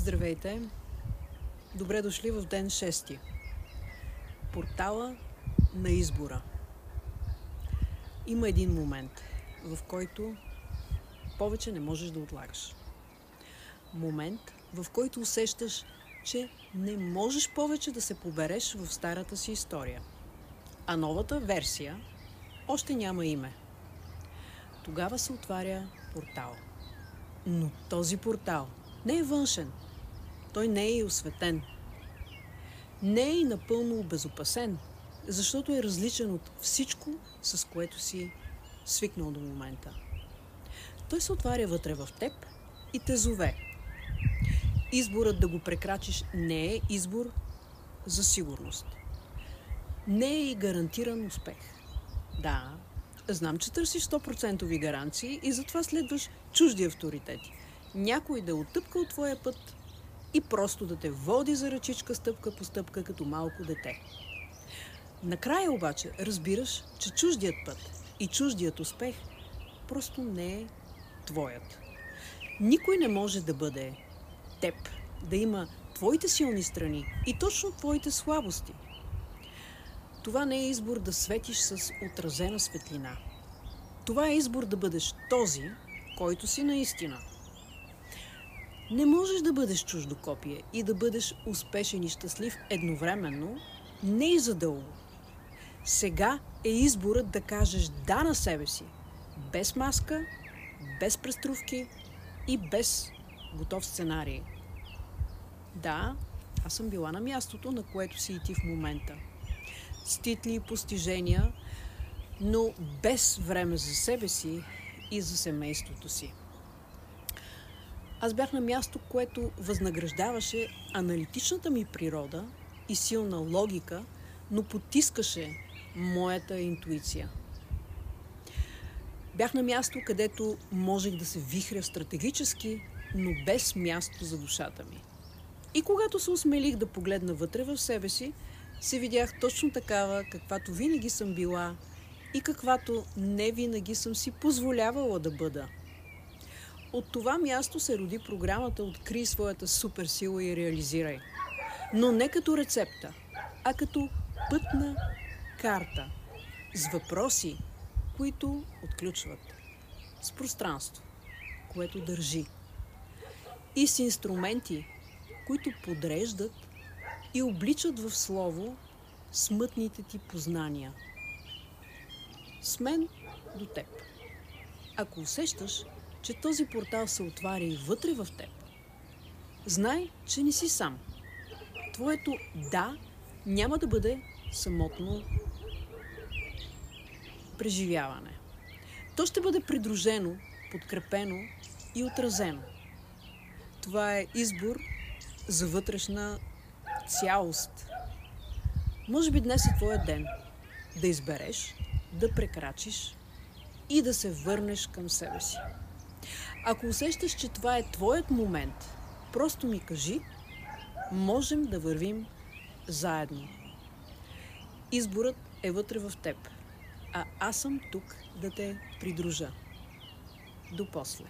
Здравейте! Добре дошли в ден 6. Портала на избора. Има един момент, в който повече не можеш да отлагаш. Момент, в който усещаш, че не можеш повече да се побереш в старата си история. А новата версия още няма име. Тогава се отваря портал. Но този портал не е външен. Той не е и осветен. Не е и напълно обезопасен, защото е различен от всичко, с което си свикнал до момента. Той се отваря вътре в теб и те зове. Изборът да го прекрачиш не е избор за сигурност. Не е и гарантиран успех. Да, знам, че търсиш 100% гаранции и затова следваш чужди авторитети. Някой да оттъпка от твоя път и просто да те води за ръчичка стъпка по стъпка като малко дете. Накрая обаче разбираш, че чуждият път и чуждият успех просто не е твоят. Никой не може да бъде теб, да има твоите силни страни и точно твоите слабости. Това не е избор да светиш с отразена светлина. Това е избор да бъдеш този, който си наистина. Не можеш да бъдеш чуждокопие и да бъдеш успешен и щастлив едновременно, не и за дълго. Сега е изборът да кажеш да на себе си, без маска, без преструвки и без готов сценарий. Да, аз съм била на мястото, на което си и ти в момента. С титли и постижения, но без време за себе си и за семейството си. Аз бях на място, което възнаграждаваше аналитичната ми природа и силна логика, но потискаше моята интуиция. Бях на място, където можех да се вихря стратегически, но без място за душата ми. И когато се осмелих да погледна вътре в себе си, се видях точно такава, каквато винаги съм била и каквато не винаги съм си позволявала да бъда. От това място се роди програмата "Открий своята суперсила и реализирай". Но не като рецепта, а като пътна карта с въпроси, които отключват, с пространство, което държи, и с инструменти, които подреждат и обличат в слово смътните ти познания. С мен до теб. Ако усещаш, че този портал се отваря и вътре в теб, знай, че не си сам. Твоето "да" няма да бъде самотно преживяване. То ще бъде придружено, подкрепено и отразено. Това е избор за вътрешна цялост. Може би днес е твоя ден да избереш, да прекрачиш и да се върнеш към себе си. Ако усещаш, че това е твоят момент, просто ми кажи, можем да вървим заедно. Изборът е вътре в теб, а аз съм тук да те придружа. До после.